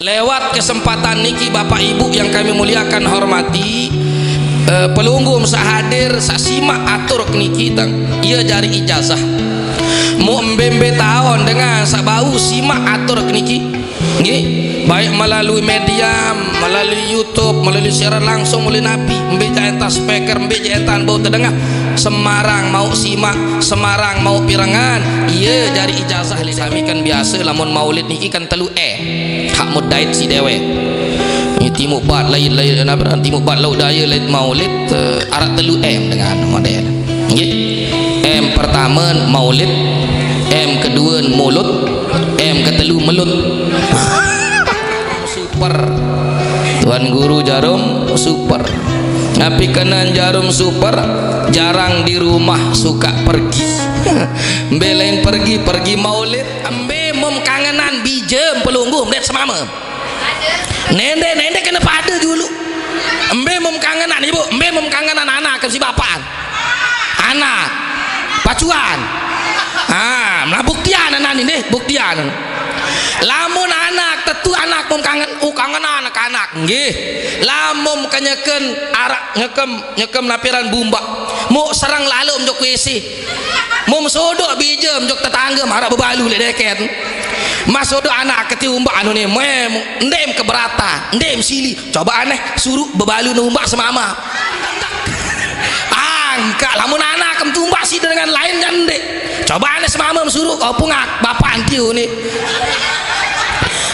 Lewat kesempatan niki Bapak Ibu yang kami muliakan hormati, pelunggum sahadir sasimak atur niki tang ia jari ijazah mu embembe tahun dengan sabau simak atur niki nggih, baik melalui media, melalui YouTube, melalui siaran langsung, melalui napi membeja entas speaker, membeja entan bau terdengar Semarang mau simak, Semarang mau pirangan iya jari ijazah. Kami kan biasa lamun maulid niki kan telu hak mudait si dewe ini timuk bat lain timuk bat laut daya lain maulid arak telu dengan model nggih. Pertama maulid, kedua mulut, ketelu melut. Super Tuan Guru Jarum super, tapi kenan Jarum super jarang di rumah, suka pergi belain pergi maulid ambe mom kangenan bijem pelunggum det semama nende kena pada dulu embe mom kangenan ibu, embe mom kangenan anak kan si bapak anak pacuan buktian anak ini buktian lamun anak tentu anak mom kangen anak-anak nggih, lamun kenyeken arak nyekem napiran bumba mu serang lalu menjok WC mum sodok bija menjok tetangga marah bebalu le deket mas sodok anak keti umbak anu ni ndem keberatan ndem sili coba aneh suruh bebalu numbak semama angka lamun anak kem tumbak si dengan lain kan dek coba aneh semama suruh kau pungak bapak antiu ni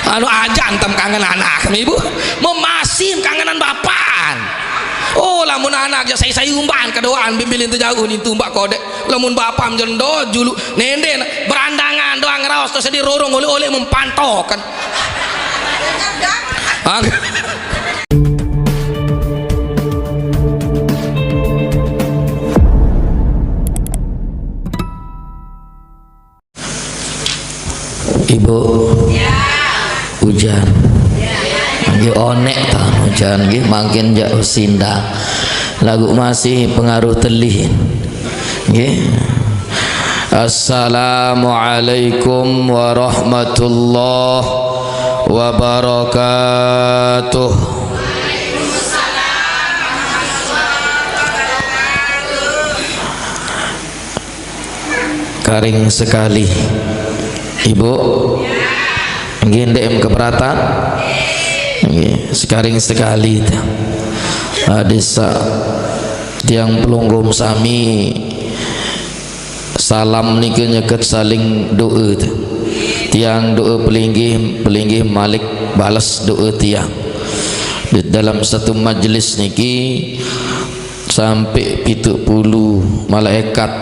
anu aja antem kangen anak ibu memasim kangenan bapak. Oh lamun anak ya saya umban kedoaan bimbilin tu jauh ni tumbak kodek lamun bapak menjendo julu nende berandangan doang ngeraos terus dirorong oleh mempantokan Ibu hujan nggih onek ta hujan nggih makin jauh sindang lagu masih pengaruh telih nggih. Assalamualaikum warahmatullahi wabarakatuh. Karing sekali Ibu nggih ndek keberatan nggih sekaring sekali desa tiang pelunggum sami salam niki nyeket saling doa tiang doa pelinggih malik balas doa tiang di dalam satu majelis niki sampai 70 malaikat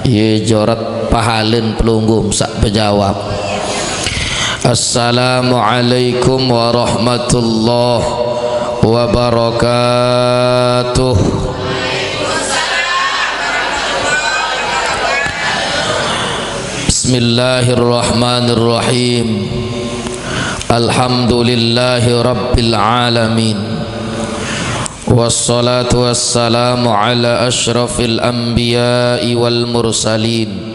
ye jorat pahalen pelunggum sak berjawab. Assalamualaikum warahmatullahi wabarakatuh. Bismillahirrahmanirrahim. Alhamdulillahi rabbil alamin. Wassalatu wassalamu ala asyrafil anbiya'i wal mursalin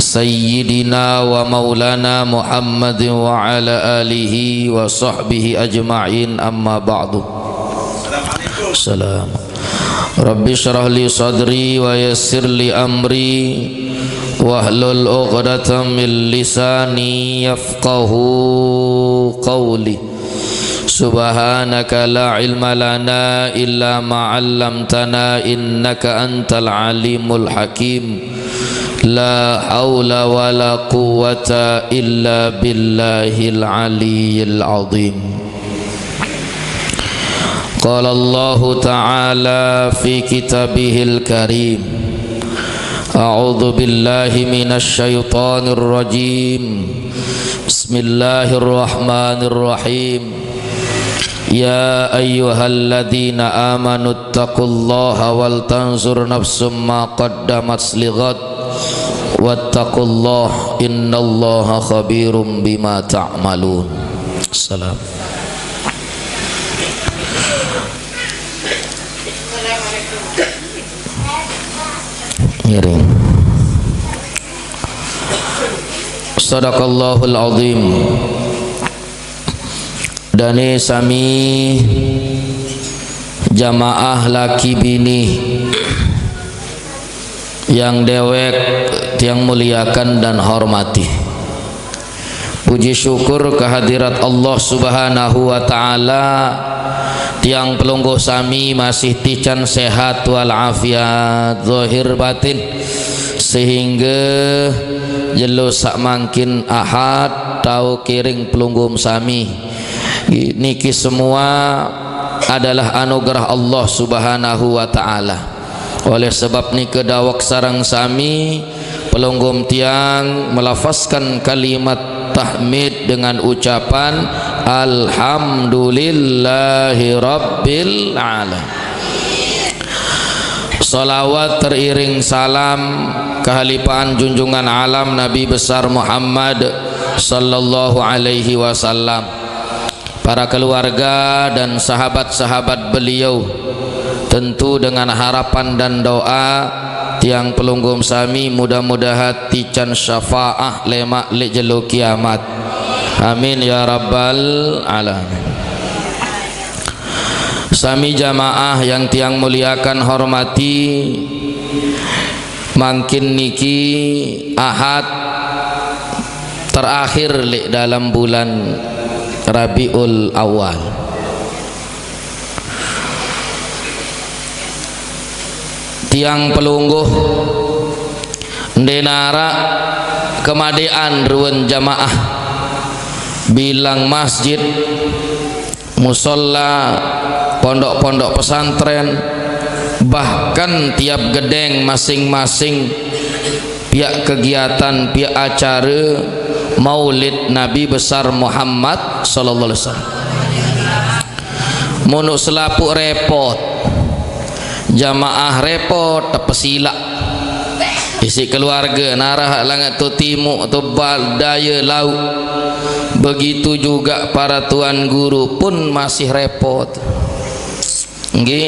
Sayyidina wa maulana Muhammadin wa ala alihi wa sahbihi ajma'in, amma ba'du. Assalamualaikum. Rabbi syrah li sadri wa yassir li amri wahlul 'uqdatam min lisani yafqahu qawli. Subhanaka la ilma lana illa ma 'allamtana innaka antal alimul hakim. La haula wa la quwwata illa billahil aliyyil azim. Qala Allah ta'ala fi kitabihil karim. A'udzu billahi minasy syaithanir rajim. Bismillahirrahmanirrahim. Ya ayyuhalladzina amanu taqullaha wal tanzur nafsum ma qaddamat lighad wattaqullah innallaha khabirum bima ta'malun. Salam. Miring. Sadaqallahul azim. Dani sami jamaah laki bini yang dewek tiang muliakan dan hormati, puji syukur kehadirat Allah subhanahu wa ta'ala, tiang pelungguh sami masih tican sehat walafiat zahir batin, sehingga jelo sak mangkin ahad tau kiring pelungguh sami niki semua adalah anugerah Allah subhanahu wa ta'ala. Oleh sebab ni kedawak sarang sami pelunggum tiang melafazkan kalimat tahmid dengan ucapan alhamdulillahi rabbil alamin. Salawat teriring salam kehalifan junjungan alam Nabi besar Muhammad sallallahu alaihi wasallam, para keluarga dan sahabat-sahabat beliau, tentu dengan harapan dan doa tiang pelunggum sami mudah-mudahan tican syafaah lemak le jelo kiamat, amin ya rabbal alamin. Sami jamaah yang tiang muliakan hormati, mangkin niki ahad terakhir le dalam bulan Rabiul Awal. Tiang pelungguh denara kemadean ruan jamaah bilang masjid, musola, pondok-pondok pesantren, bahkan tiap gedeng masing-masing pihak kegiatan, pihak acara Maulid Nabi besar Muhammad sallallahu alaihi wasallam. Munuk selapuk repot, jamaah repot tepesila isi keluarga narah langat tu timuk tu bal daya laut, begitu juga para tuan guru pun masih repot. Nggih,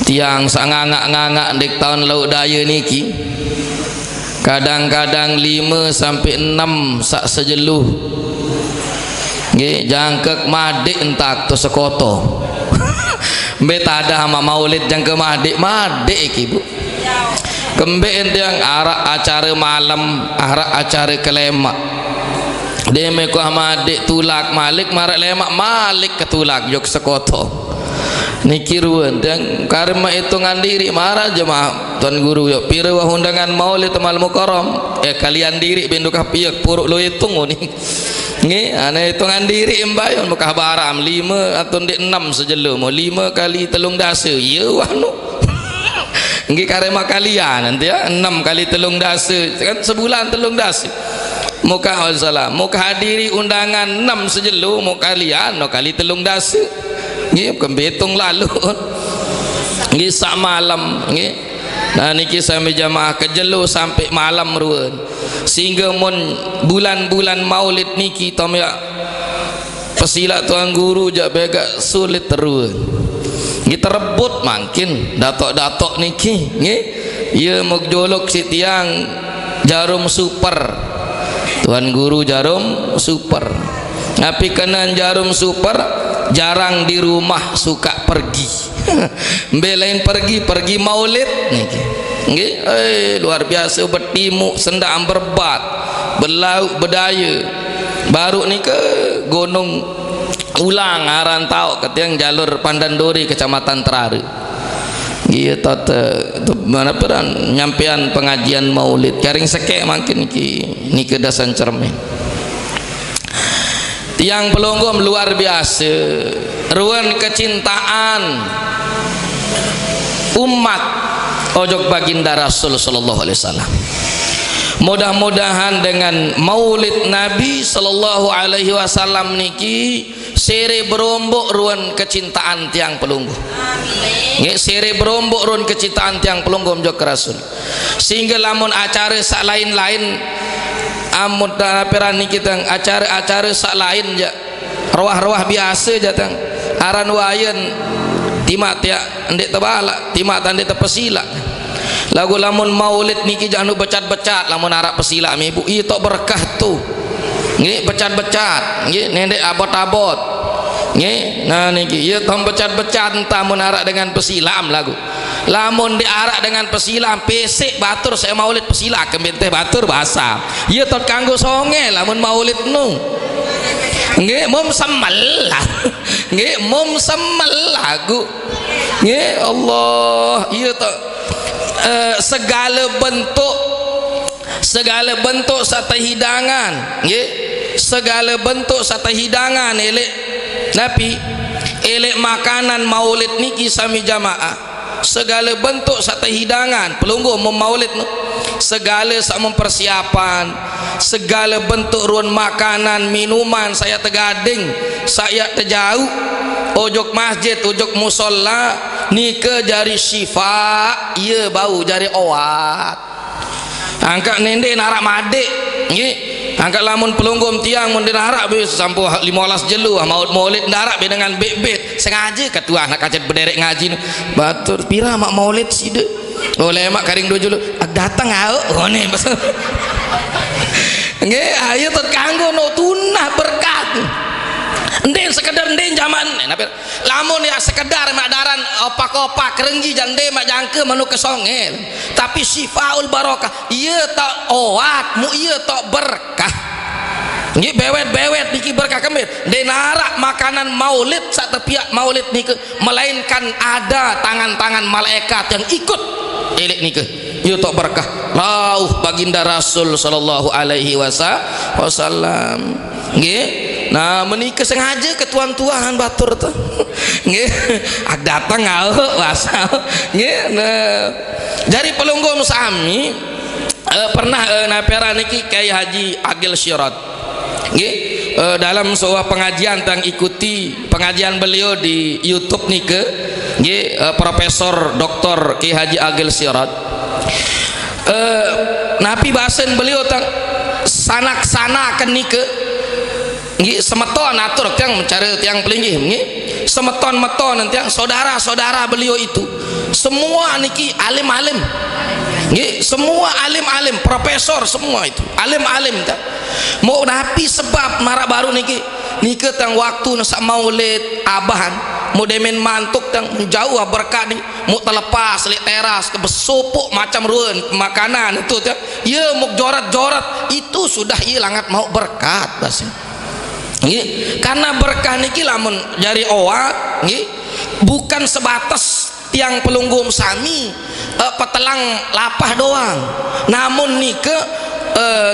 tiang sangangak-ngangak dek tahun laut daya niki kadang-kadang 5 sampai 6 sak sejeluh. Nggih, jangkek madik entak tu sekoto. Mbe tada sama maulid jangkek madik iki Bu. Kembe entiang arak acara malam, arak acara kelemak. Deme ku madik tulak malik marak lemak malik ketulak jok sekoto. Niki ruan dan karma hitungan diri marah jemaah tuan guru yo pira wa undangan maulid temal mukarram kalian diri bendukah piak puruk lo hitung ni nggih ana hitungan diri embayon mukah baram 5 atau 6 sejelo mau 5 kali telung dasa ya wanu nggih karema kalian nanti ya 6 kali telung dasa kan sebulan telung dasa muka salam muka hadiri undangan 6 sejelo mau kalian no kali telung dasa nggih kembetung lalu nggih sak malam nggih. Nah niki sami jamaah kejelo sampai malam ruan, sehingga mun bulan-bulan maulid niki tamya pesila tuan guru jak begak sulit teruan. Nggih terebut mangkin datok-datok niki nggih. Ieu mogjolok si tiang jarum super. Tuan guru jarum super. Tapi kena jarum super jarang di rumah, suka pergi. Belain pergi maulid niki. Nggih, luar biasa bertimu sendam berbat, berlauk berdaya. Baru ni ke Gunung Ulang Arantau ketiang jalur Pandandori Kecamatan Terare. Nggih mana peran nyampean pengajian maulid karing sekek makin niki dasan cermin. Tiang pelunggum luar biasa, ruan kecintaan umat ojok baginda Rasul sallallahu alaihi wasallam. Mudah-mudahan dengan maulid Nabi sallallahu alaihi wasallam niki sere berombok ruan kecintaan tiang pelungguh. Nggih sere berombok ruan kecintaan tiang pelungguh ojok Rasul. Sehingga lamun acara sak lain-lain amud peran niki tang acara-acara sak lain ja roah-roah biasa ja tang aran wayan timak tiak ndek tebala timak ndek tepesila lagu lamun maulid niki jangan becat-becat lamun arah pesila mi ibu ieu tok berkah tu nggih becat-becat nggih nendek abot-abot nggih. Nah niki ieu tom becat-becat entah mun arak dengan pesilam lagu. Lamun diarak dengan pesilam pesek batur saya maulid pesila kembente batur bahasa ieu tot kanggo songe lamun maulid nu nggih mum semelah nggih mum lagu nggih. Allah ieu to segala bentuk satu hidangan nggih, segala bentuk satu hidangan elek napi elek makanan maulid niki sami jamaah, segala bentuk satu hidangan pelunggu maulid segala sama persiapan, segala bentuk ruan makanan minuman saya tegading saya terjauh ojok masjid ojok musola nika jari syifa iya bau jari oat angkat nende narak madek nggih. Angkat lamun pelunggum tiang mun dinarak be sampo 15 jelu maulid narak be dengan bebet sengaja ketua anak kacet bederek ngaji batur pira mak maulid side oleh mak karing 2 jelu datang au ne nggih ayo tot kanggo no tunah berkat nden sekedar nden zaman lamun ya sekedar mak daran opak-opak kerenggi jande mak jangke manu kesongel tapi syifaul barokah ieu tak oat mu ieu tak berkah nggih bewet-bewet niki berkah kembir denarak makanan maulid sak tepiak maulid niki melainkan ada tangan-tangan malaikat yang ikut elek niki ieu tak berkah lauh baginda Rasul sallallahu alaihi wasallam nggih. Nah menikah sengaja ke tuan-tuan batur tuh nggih datang ngau wasal nggih. Nah dari pelunggum sami pernah napera niki Kyai Haji Agil Syirat nggih dalam sebuah pengajian tang ikuti pengajian beliau di YouTube niki nggih Profesor Dr. Kyai Haji Agil Syirat napi bahasan beliau tang sanak-sana kan niki nggih semeton atur tiang mencari tiang pelinggih nggih semeton-meton tiang saudara-saudara beliau itu semua niki alim-alim nggih semua alim-alim profesor semua itu alim-alim tak mau napi sebab marah baru niki tang waktu nasa maulid abahan mau demen mantuk tang jauh berkat ni mau terlepas lek teras ke besopok macam ruan makanan itu tak ya mau jorat-jorat itu sudah hilangat mau berkat basin nggih. Karena berkah niki lamun jari oat nggih bukan sebatas tiang pelunggum sami petelang lapah doang namun nike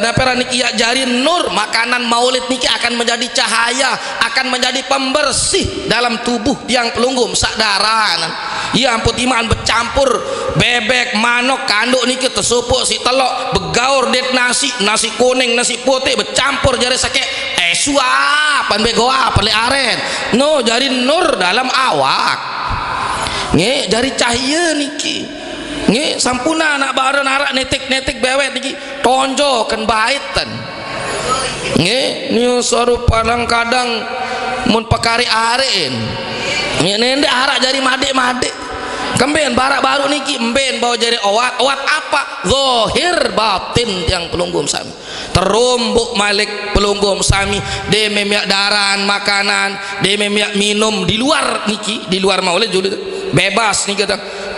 napera niki ya jari nur makanan maulid niki akan menjadi cahaya akan menjadi pembersih dalam tubuh tiang pelunggum sadaranan ya ampun iman bercampur bebek manok kanduk niki tersupuk si telok begaur det nasi kuning nasi putih bercampur jari sakit suapan begoa pale aren no jari nur dalam awak nggih jari cahaya niki nggih sampuna anak baru narak netik bewet niki tonjoken baitan nggih niu soru padang kadang mun pekari aren nggih nende arak jari made-made kemben barak baru niki emben bawa jari oat apa zahir batin yang pelunggum sami terumbuk malik pelunggum sami de memyak daran makanan de memyak minum di luar niki di luar maulid juli bebas niki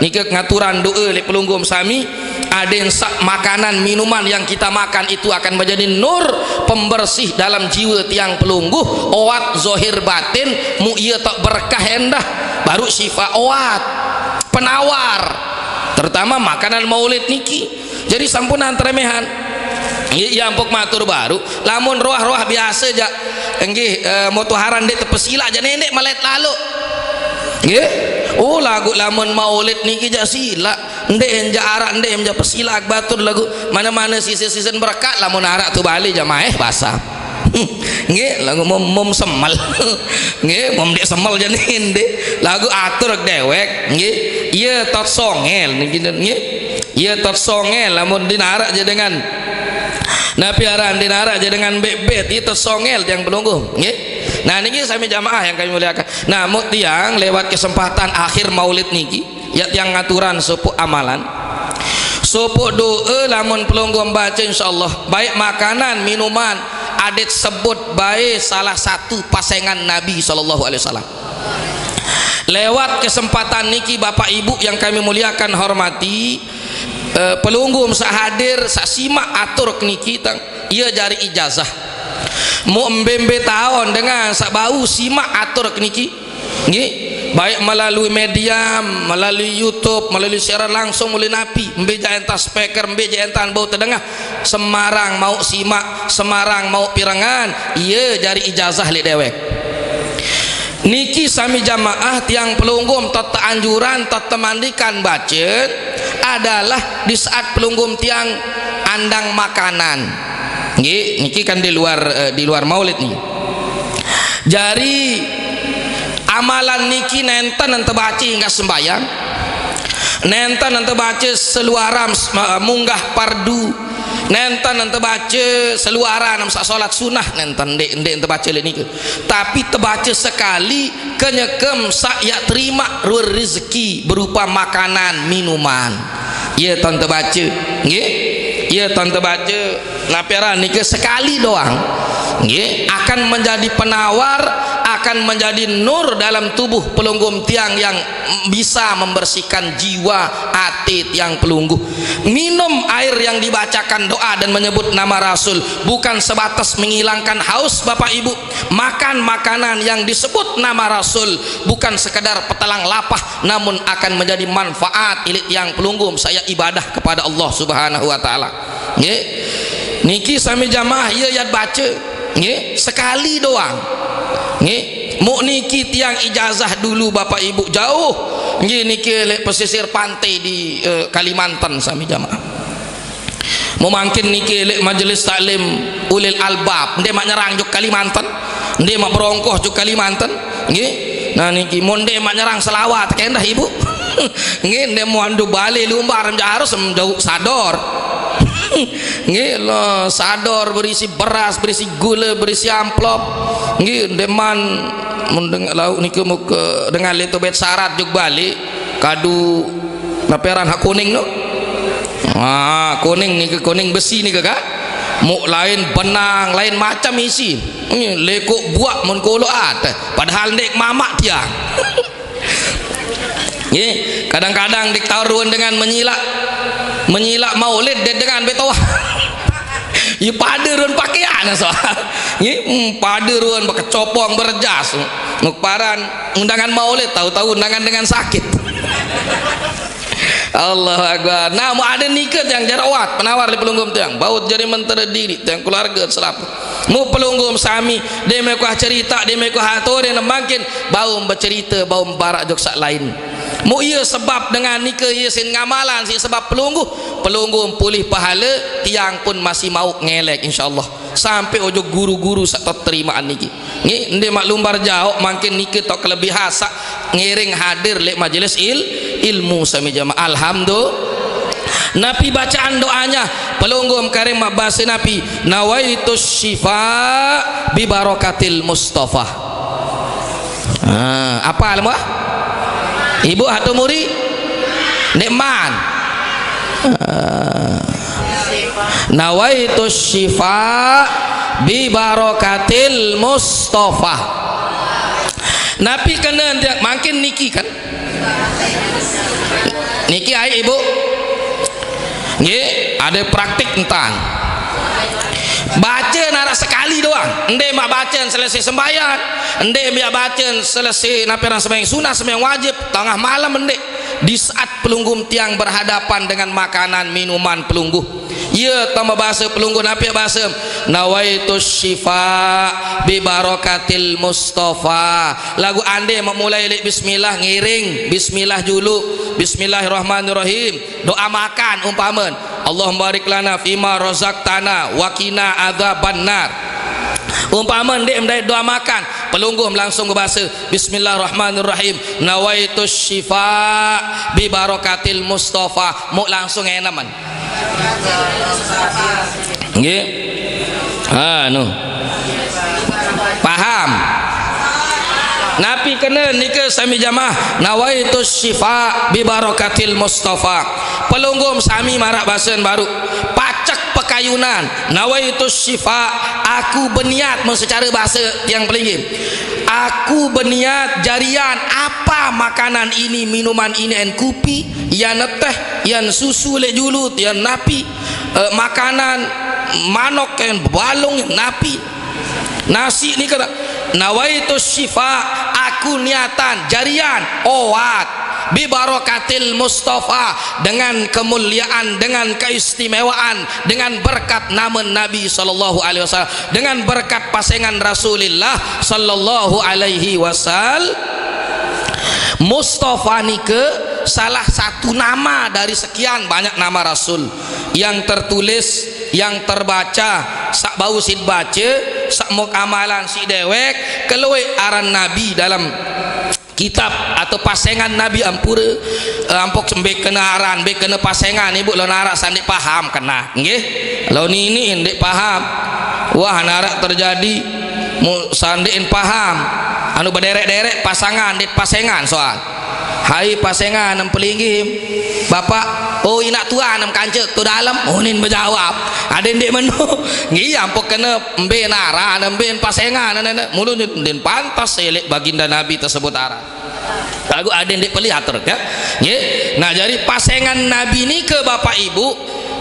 niki ngaturan doa lek pelunggum sami aden sak makanan minuman yang kita makan itu akan menjadi nur pembersih dalam jiwa tiang pelungguh oat zahir batin mu ieu tak berkah endah baru syifa oat penawar terutama makanan maulid niki jadi sampunan tremehan iya ampuk matur baru lamun roh-roh biasa aja nggih motoharan de tepesila aja nenek melet lalu nggih oh lagu lamun maulid niki ja sila ndek enja arak ndek enja pesila batur lagu mana-mana sisi-sisi berkat lamun arak tu bali jamaah basah nggih lagu mom semel nggih mom dek semel jane ndek lagu atur dewek nggih ieu tot songel niki nggih ieu tot songel lamun dinarak aja dengan napiaran dinarak aja dengan bebet itu songel yang penunggu nggih. Nah niki sami jamaah yang kami muliakan nah mu tiang lewat kesempatan akhir maulid niki ya tiang ngaturan sepuk amalan sepuk doa lamun pelunggu membaca insyaallah baik makanan minuman adet sebut baik salah satu pasangan Nabi SAW. Lewat kesempatan niki Bapak Ibu yang kami muliakan hormati, pelunggum sahadir simak atur niki tang ia jari ijazah mu embembe tahun dengan sak bau simak atur niki nggih, baik melalui media, melalui YouTube, melalui siaran langsung mulai napi mbeja entas speaker, mbeja entan bau terdengar Semarang mau simak, Semarang mau pirangan iya jari ijazah li dewek niki sami jamaah tiang pelunggum tata anjuran tata mandikan bacet adalah di saat pelunggum tiang andang makanan nggih, niki kan di luar maulid nih jari amalan niki nenten ente baca hingga sembayang, nenten ente baca seluaram munggah pardu, nenten ente baca seluaran nam salat sunnah, nenten ente baca niki tapi terbaca sekali kenyekem sak ya terima rezeki berupa makanan minuman ya tante baca nggih, ya tante baca naperan niki sekali doang nggih akan menjadi penawar, akan menjadi nur dalam tubuh pelunggum tiang yang bisa membersihkan jiwa hati tiang pelungguh. Minum air yang dibacakan doa dan menyebut nama Rasul bukan sebatas menghilangkan haus Bapak Ibu, makan makanan yang disebut nama Rasul bukan sekadar petelang lapah namun akan menjadi manfaat ilit yang pelunggum saya ibadah kepada Allah Subhanahu wa taala nggih. Niki sami jamaah ieu yat baca nggih sekali doang nggih, mu niki tiang ijazah dulu Bapak Ibu jauh nggih niki lek pesisir pantai di Kalimantan sami jamaah. Mu mungkin niki lek majelis taklim ulil albab ndek mak nyerang juk Kalimantan, ndek mak berongkoh juk Kalimantan nggih. Nah niki mu ndek mak nyerang selawat kendah Ibu nggih, ndek mu andu bali lumbar harus menjauh sador nggih lo sador berisi beras, berisi gula, berisi amplop nggih deman mendengar lauk niku muka dengan leto bet syarat juk balik kadu naperan hak kuning no kuning nih kuning besi nih kakak mu lain benang lain macam isi lekuk buat mun kulo padahal ndek mamak dia nggih kadang-kadang diktaruan dengan menyilak maulid dengan betoah ya paderuan pakaian soal nggih paderuan pakai copong berjas mukparan undangan maulid tahu-tahu undangan dengan sakit Allah Akbar. Nah mau ada niket yang jarawat penawar di pelunggum tiang baut jari mentera diri tiang keluarga selap mu pelunggum sami dia mekuah cerita dia mekuah hatur dia nemakin bau bercerita bau barak jok sak lain mu iya sebab dengan nikah iya sin ngamalan si sebab pelunggu pulih pahala tiang pun masih mau ngelek insyaallah sampai ojo guru-guru sak terimaan niki nggih ndek maklum bar jauh makin nikah tok kelebihan sak ngiring hadir lek majelis ilmu sami jamaah alhamdulillah. Nabi bacaan doanya pelunggum karim bahasa Nabi nawaitus syifa bi barakatil Mustafa. Apa alma Ibu atau muri nikman nawaitus syifa bi barakatil Mustafa. Nabi kena makin niki kan niki ay Ibu nggih ada praktik entan baca nara sekali doang ndek mak baca selesai sembahyang ndek biar baca selesai naperan sembahyang sunah sembahyang wajib tengah malam ndek di saat pelunggum tiang berhadapan dengan makanan minuman pelungguh iya tambah bahasa pelungguh napi bahasa nawaitus syifa bi barakatil Mustafa lagu ande memulai bismillah ngiring bismillah dulu bismillahirrahmanirrahim doa makan umpaman Allahumma barik lana fima razaqtana wa qina adzabannar umpama ndek mendai doa makan pelunggum langsung bahasa bismillahirrahmanirrahim nawaitus syifa bi barakatil Mustafa mu langsung enaman nggih paham Nabi kena nika sami jamaah nawaitus syifa bi barakatil Mustafa pelunggum sami marak bahasan baru pacak pekayunan nawaitus syifa aku berniat secara bahasa yang pelingin, aku berniat jarian apa makanan ini, minuman ini, en kupi, yan teh, yan susu le julut, yan napi, makanan manok yang balung yang napi, nasi ni kata nawaitu syifa, aku niatan jarian obat bi barakatil Mustafa, dengan kemuliaan, dengan keistimewaan, dengan berkat nama Nabi sallallahu alaihi wasallam, dengan berkat pasangan Rasulullah sallallahu alaihi wasallam. Mustafa ni ke salah satu nama dari sekian banyak nama Rasul yang tertulis, yang terbaca, sak bau sid baca, sak mok amalan si dewek keluar aran Nabi dalam kitab atau pasengan Nabi ampura ampok sembek kena aran be kena pasengan ibu lo narak sandik paham kena nggih lo ini ndek paham wah narak terjadi sandikin paham anu berderek-derek pasangan ndek pasengan soal hai pasengan nem pelinggih bapak oh inak tua nem kancek tu dalam oh nin berjawab ada ndek menu nggih ampok kena embe nara embe pasengan mulu nin pantas elek baginda Nabi tersebut arah lagu ada ndek peliatur ya nggih. Nah jadi pasengan Nabi ni ke bapak ibu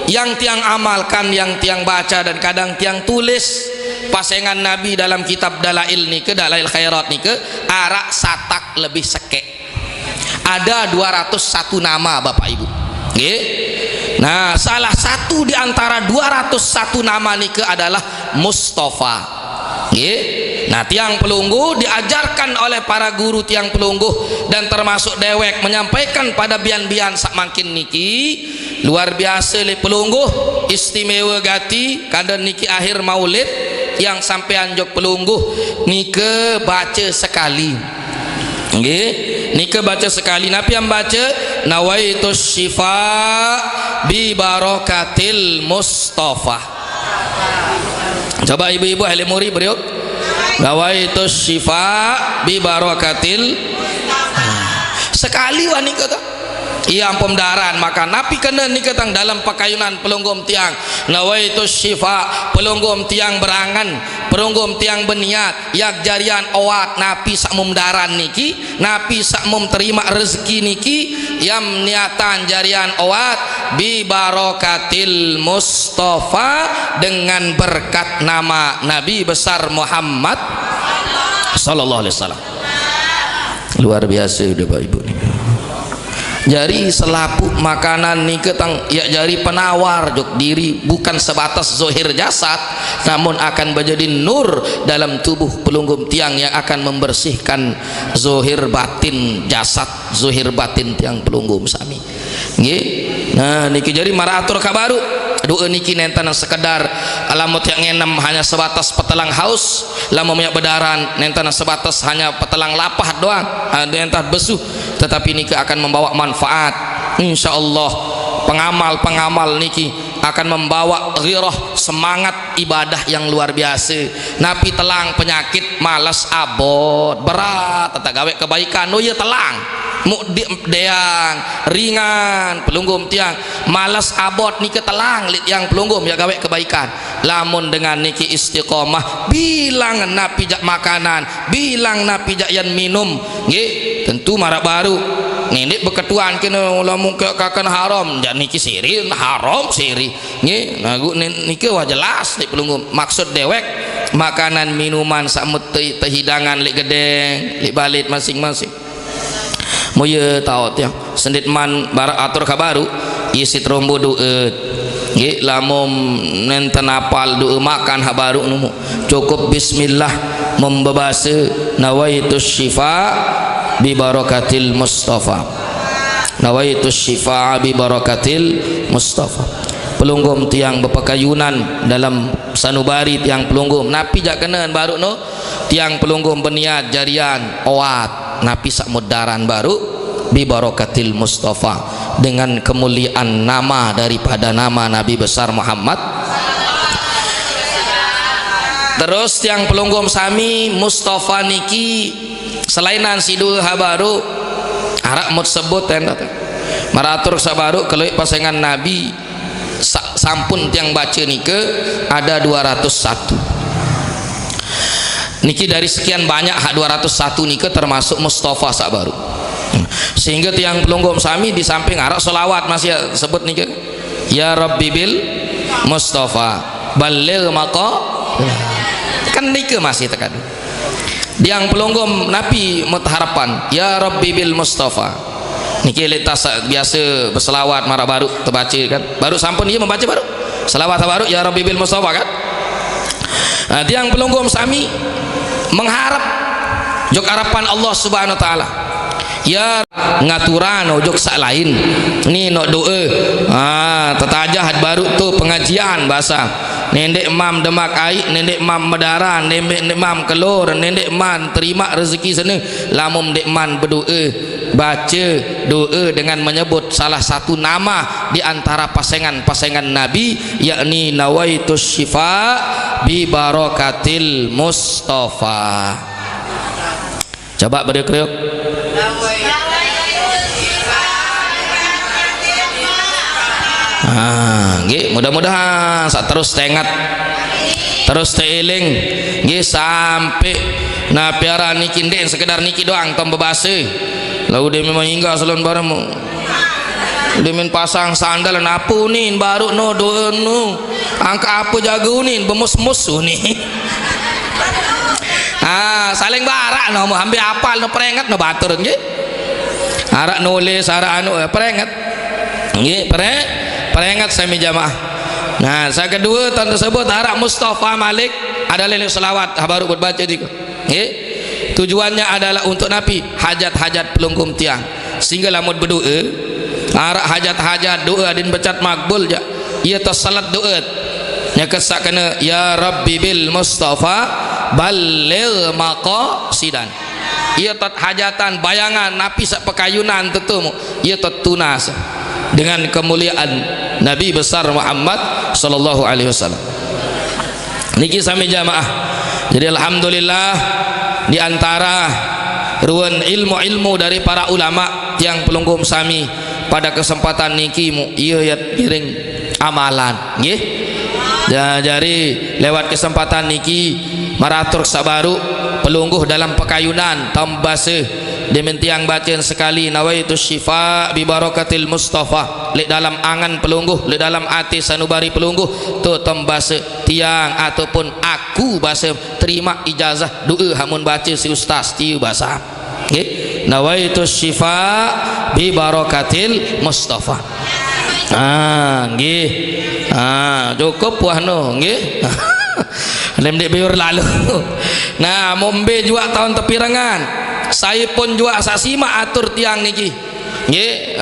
yang tiang amalkan, yang tiang baca dan kadang tiang tulis pasengan Nabi dalam kitab dalail ni ke dalail khairat ni ke arak satak lebih sekek, ada 201 nama bapak ibu nggih. Nah salah satu di antara 201 nama ni ke adalah Mustafa nggih. Nah tiang pelunggu diajarkan oleh para guru tiang pelunggu dan termasuk dewek menyampaikan pada bian-bian sak makin niki luar biasa le pelunggu istimewa gati kadang niki akhir maulid yang sampai anjok pelunggu nike baca sekali nggih, nike baca sekali. Nabi yang baca nawaitus syifa bi barakatil Mustafa. Coba ibu-ibu ahli muri beriuk nawaitus syifa bi barakatil sekali wani kata iya ampun daran maka napi kena ni ketang dalam pakayunan pelunggum tiang nawaitus syifa pelunggum tiang berangan pelunggum tiang berniat yak jarian awat napi sakmum daran niki napi sakmum terima rezeki niki yang niatan jarian awat bi barakatil Mustafa dengan berkat nama Nabi besar Muhammad sallallahu alaihi wasallam. Luar biasa udah Pak Ibu nih. Jari selaput makanan nih ketang ya jari penawar jok diri bukan sebatas zohir jasad namun akan menjadi nur dalam tubuh pelunggum tiang yang akan membersihkan zohir batin jasad, zohir batin tiang pelunggum sami nggih. Nah niki jadi maratur kabaru doa niki nenten sekedar alamut yang enam hanya sebatas petelang haus lamun minyak bedaran nenten sebatas hanya petelang lapah doang ada entar besuh tetapi niki akan membawa manfaat insyaallah. Pengamal-pengamal niki akan membawa ghirah semangat ibadah yang luar biasa. Napi telang penyakit malas abot berat tata gawe kebaikan oh ya telang deang ringan pelunggum tiang malas abot niki telang lit yang pelunggum ya gawe kebaikan lamun dengan niki istiqomah bilang napi jak makanan bilang napi jak yan minum nggih tentu marak baru nindek beketuan kena lamun kakan haram jak niki siri haram siri nggih nah niki wah jelas lik pelunggum maksud dewek makanan minuman samut tehidangan lik gedeng lik balit masing-masing moye tahu tiang sendit man barak atur kabaru isi trombo doa nggih lamun nenten apal doa makan habaru numu cukup bismillah membebasa nawaitus syifa bi barakatil Mustafa nawaitus syifa bi barakatil Mustafa. Pelunggum tiang berpakayunan dalam sanubari tiang pelunggum napi jak kenan baru no tiang pelunggum berniat jarian awat napi sak mudaran baru bi barakatil Mustafa dengan kemuliaan nama daripada nama Nabi besar Muhammad. Terus tiang pelunggum sami Mustafa niki selainan sidu habaru arak mut sebut maratur sabaru kalau pasangan Nabi sampun tiang baca nike ada 201 niki dari sekian banyak hak 201 niki termasuk Mustafa sak baru. Sehingga tiang pelunggum sami di samping arak solawat masih sebut niki ya Rabbi bil Mustafa balil maka kan niki masih tekan tiang pelunggum Nabi mutaharapan ya Rabbi bil Mustafa niki letas biasa berselawat marah baru terbaca kan baru sampun dia membaca baru selawat baru ya Rabbi bil Mustafa kan. Nah, tiang pelunggum sami mengharap jok harapan Allah Subhanahu wa taala ya ngaturan ojok sak lain ni nok doa tetajah baru tu pengajian bahasa nendek mam demak air nendek mam medaran nendek mam kelor nendek man terima rezeki sana lamun dek man berdoa baca doa dengan menyebut salah satu nama di antara pasangan-pasangan Nabi yakni nawaitus syifa bi barakatil Mustafa. Coba berdekriuk mudah-mudahan sak terus tengat terus teeling nggih sampai nah piara niki ndek sekedar niki doang tom bebase lalu dia memang hingga salon baremu dia min pasang sandal napu nih baru no doa no angka apa jago nih bemus-mus nih saling barak no mau ambil apal no perengat no batur nggih arak nulis arak anu perengat nggih perengat sami jamaah. Nah saya kedua tahun tersebut arak Mustafa Malik ada lele selawat baru berbaca diko nggih tujuannya adalah untuk Nabi hajat-hajat pelunggum tiang sehingga lamun berdoa arak hajat-hajat doa din becat makbul ja ia tersalat doa nya kesak kena ya Rabbi bil Mustafa balil maqasidan ia tot hajatan bayangan Nabi sak pekayunan tetumu ia tot tunas dengan kemuliaan Nabi besar Muhammad sallallahu alaihi wasallam niki sami jamaah. Jadi alhamdulillah di antara ruan ilmu-ilmu dari para ulama yang pelunggum sami pada kesempatan niki mu ieu kiring amalan nggih. Jadi lewat kesempatan niki maratur sabaru pelungguh dalam pekayunan tambase demen tiang bacaan sekali nawaitus syifa bi barakatil Mustafa lek dalam angan pelungguh lek dalam ati sanubari pelungguh tu tambase tiang ataupun aku bahasa terima ijazah doa hamun baca si ustaz tiu bahasa nggih nawaitus syifa bi barakatil Mustafa nggih cukup wah no nggih lem dek biur lalu nah mombe juga tahun tepirangan saya pun juga saksima atur tiang niki nggih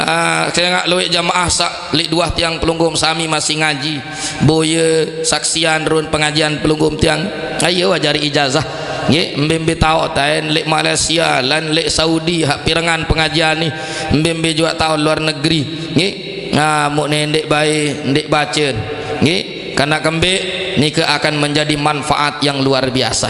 saya ngak luwek jamaah sak lik dua tiang pelunggum sami masih ngaji boye saksian run pengajian pelunggum tiang ayo ajari ijazah nggih mbembe tau taen lik Malaysia lan lik Saudi hak pirangan pengajian ni mbembe juga tahun luar negeri nggih muk ndek bae ndek baca nggih karena kembek nika akan menjadi manfaat yang luar biasa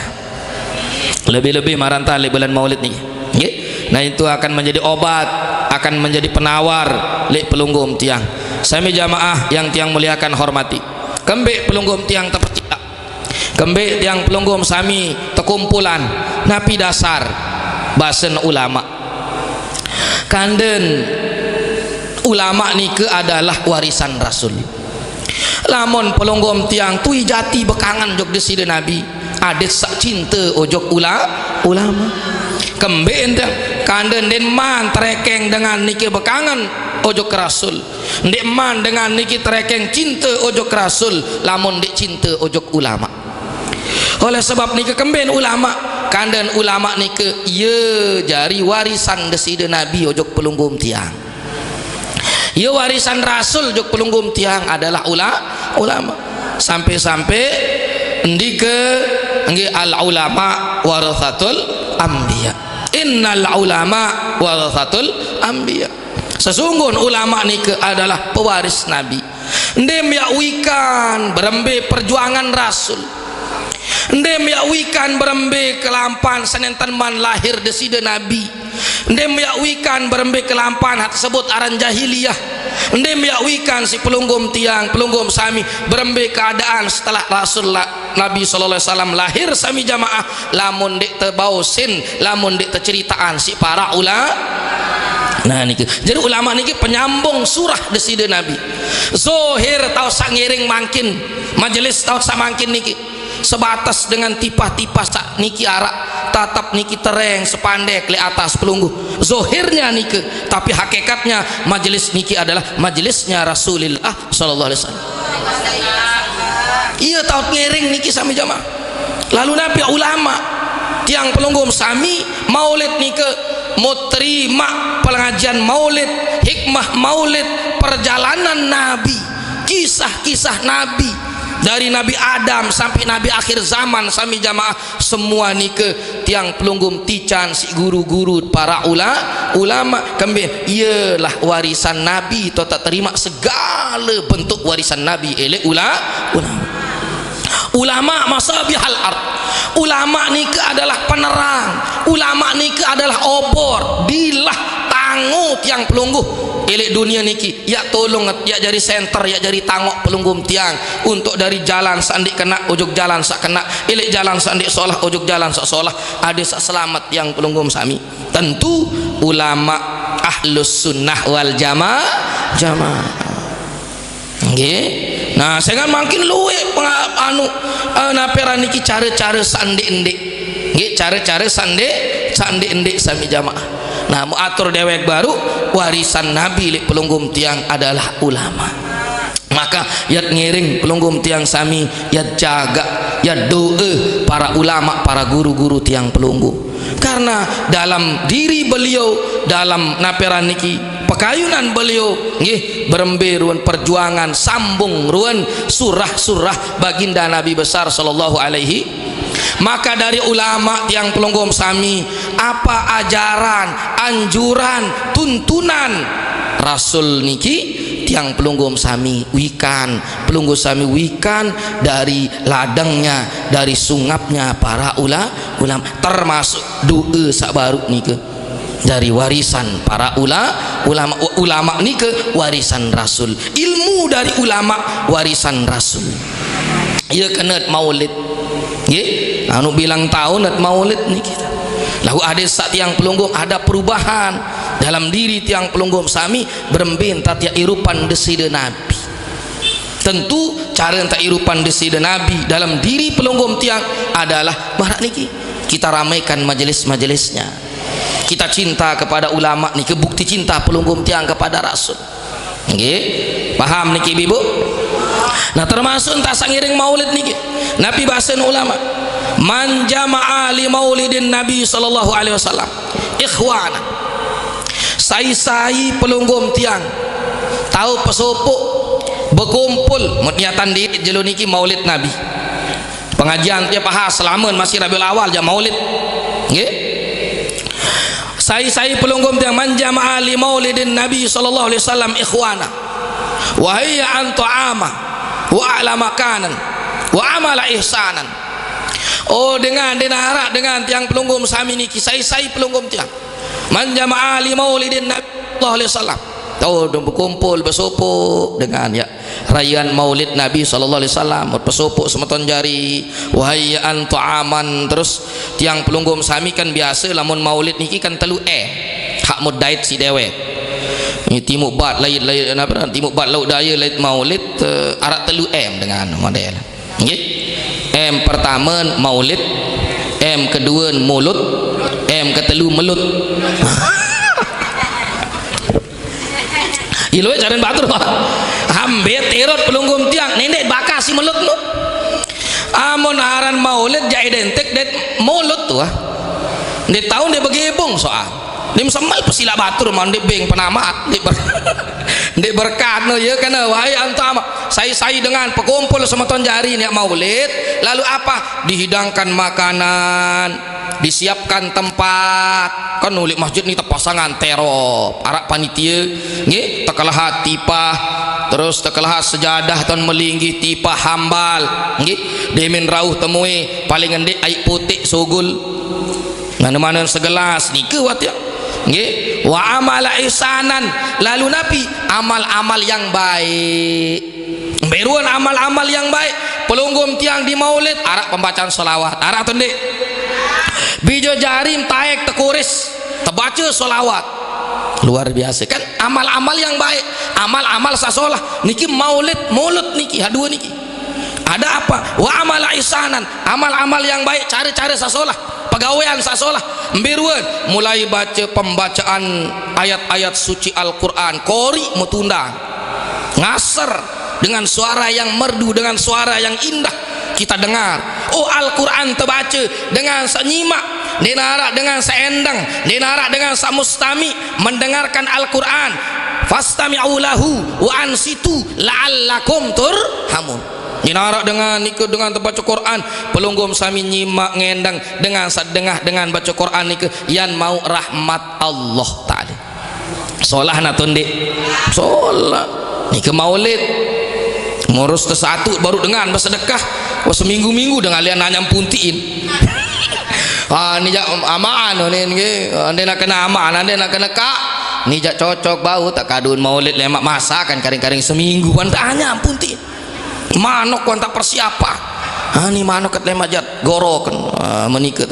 lebih-lebih maranta lik bulan maulid nih nggih nah itu akan menjadi obat akan menjadi penawar lik pelunggum tiang sami jamaah yang tiang muliakan hormati kembek pelunggum tiang terpercaya kembek tiang pelunggum sami terkumpulan napi dasar basen ulama kanden ulama nike adalah warisan Rasul lamun pelunggum tiang tui jati bekangan jok deside Nabi adet sak cinta ojok ulama kemben kanden den man terekeng dengan niki bekangan ojok Rasul ndek man dengan niki terekeng cinta ojok Rasul lamun dek cinta ojok ulama oleh sebab niki kemben ulama kanden ulama niki ye jari warisan deside Nabi ojok pelunggum tiang ya warisan Rasul jok pelunggum tiang adalah ulama sampai-sampai ndike nggih al ulama warathatul anbiya innal ulama warathatul anbiya sesungguhnya ulama nike adalah pewaris Nabi ndem yakwikan berembe perjuangan Rasul ndem yakwikan berembe kelampan senenten man lahir deside Nabi ndem yakwikan berembe kelampan hak tersebut aran jahiliyah ndem ya wikan si pelunggum tiang pelunggum sami berembe keadaan setelah Rasulullah Nabi sallallahu alaihi wasallam lahir sami jamaah lamun dek tebausin lamun dek terceritaan si para ulama. Nah niki jadi ulama niki penyambung surah deside Nabi. Zohir tau sak ngiring mangkin majelis tau sak mangkin niki sebatas dengan tipah-tipah sak niki arak tatap niki tereng sepandek le atas pelunggu zohirnya niki, tapi hakikatnya majelis niki adalah majelisnya Rasulullah sallallahu alaihi wasallam. Iya tau ngiring niki sami jamaah. Lalu Nabi ulama tiang pelunggum sami maulid niki mau terima pengajian maulid, hikmah maulid, perjalanan Nabi, kisah-kisah Nabi dari Nabi Adam sampai Nabi akhir zaman sami jamaah semua nike tiang pelunggum tican si guru-guru para ulama kembali ialah warisan Nabi atau tak terima segala bentuk warisan Nabi elek ulama masabihal ard. Ulama nike adalah penerang, ulama nike adalah obor dilah tangguh tiang pelungguh elek dunia niki ya tolong ya jadi center ya jadi tangok pelunggum tiang untuk dari jalan sandik kena ujug jalan sak kena elek jalan sandik solah ujug jalan sak solah ada sak selamat yang pelunggum sami. Tentu ulama ahlus sunnah wal jamaah nggih. Nah saya kan makin luwe napera niki cara-cara sande-endek nggih cara-cara sande-endek sami jamaah. Nah mau atur dewek baru warisan Nabi lek pelunggum tiang adalah ulama. Maka yat ngiring pelunggum tiang sami yat jaga yat doa para ulama para guru-guru tiang pelunggum karena dalam diri beliau dalam napera niki pakayunan beliau nggih berembe ruan perjuangan sambung ruan surah-surah baginda Nabi besar sallallahu alaihi. Maka dari ulama yang pelunggum sami apa ajaran anjuran tuntunan Rasul niki tiang pelunggum sami wikan pelunggum sami wikan dari ladangnya dari sungapnya para ulama termasuk doa sak baru niki dari warisan para ulama ni ke warisan Rasul, ilmu dari ulama warisan Rasul. Ia kena maulid nggih anu bilang tahun net maulid ni kita lalu ada saat tiang pelunggum ada perubahan dalam diri tiang pelunggum sami berembin tatia irupan deside Nabi. Tentu cara tak irupan deside Nabi dalam diri pelunggum tiang adalah barak niki kita ramaikan majelis-majelisnya, kita cinta kepada ulama niki bukti cinta pelunggum tiang kepada Rasul nggih paham niki ibu. Nah termasuk tak sangiring maulid niki Nabi bahasa ulama man jama'a li maulidin Nabi sallallahu alaihi wasallam ikhwana sai pelunggum tiang tahu pesupuk berkumpul niatan di jelo niki maulid Nabi pengajian tiap ahad selama masih Rabiul Awal jam maulid nggih sai pelunggum tiang man jama'a li maulidin Nabi sallallahu alaihi wasallam ikhwana wa hiya an ta'ama wa ala makanan wa amala ihsanan. Oh dengan dinara dengan tiang pelunggum sami niki sai pelunggum tiang man jama'a li maulidin Nabi sallallahu alaihi wasallam tahu berkumpul bersupuk dengan ya rayaan maulid Nabi sallallahu alaihi wasallam bersupuk semeton jari wahai an ta'aman. Terus tiang pelunggum sami kan biasa lamun maulid niki kan telu hak mudait si dewe ni timuk bat lain apa timuk bat laut daya lain maulid arak telu dengan model nggih pertama maulid kedua mulut ketelu melut ilu jaran batur pak hambet terot pelunggum tiang nenek bakal si melut lu amun haran maulid ja identik det mulut tuh dia tahu dia begebung soal dia semal pesila batur man dia beng penamat dia berkat no ya kana wahai antama saya dengan pekumpul semeton jari ni maulid lalu apa dihidangkan makanan disiapkan tempat kan ulik masjid ni terpasangan terop arak panitia nggih tekalah tipah terus tekalah sejadah ton melinggi tipah hambal nggih demin rauh temui paling endek air putih sugul mana-mana segelas nike wat ya nggih, wa amala ihsanan, lalu nabi amal-amal yang baik, beruan amal-amal yang baik. Pelunggum tiang di maulid arak pembacaan selawat, arak tuh ndek bijo jarim taek tekuris terbaca selawat, luar biasa kan amal-amal yang baik, amal-amal sasolah niki maulid mulut niki hadua niki ada apa, wa amala ihsanan, amal-amal yang baik, cari-cari sasolah pegawaian sasolah mbiruan, mulai baca pembacaan ayat-ayat suci Al-Quran kori mutunda ngasar dengan suara yang merdu, dengan suara yang indah kita dengar. Oh, Al-Quran terbaca dengan senyimak, dinarak dengan seendang, dinarak dengan samustami mendengarkan Al-Quran. Fastami'u lahu wa ansitu la'allakum turhamun. Dinarak dengan ikut dengan terbaca Quran, pelunggum sami nyimak ngendang dengan sadengah dengan baca Quran nika yan mau rahmat Allah taala. Solah natun dik, solah nika maulid ngurus ke satu baru dengan bersedekah, seminggu-minggu dengan lian nanya puntiin. Ni jak amaan ni ande nak kena amaan, ande nak kena kak ni jak cocok bau tak kadun maulid lemak masakan karing-karing seminggu kan tanya puntiin manok kan tak persiapan. Ni manok kat lemak jat gorokan menikah.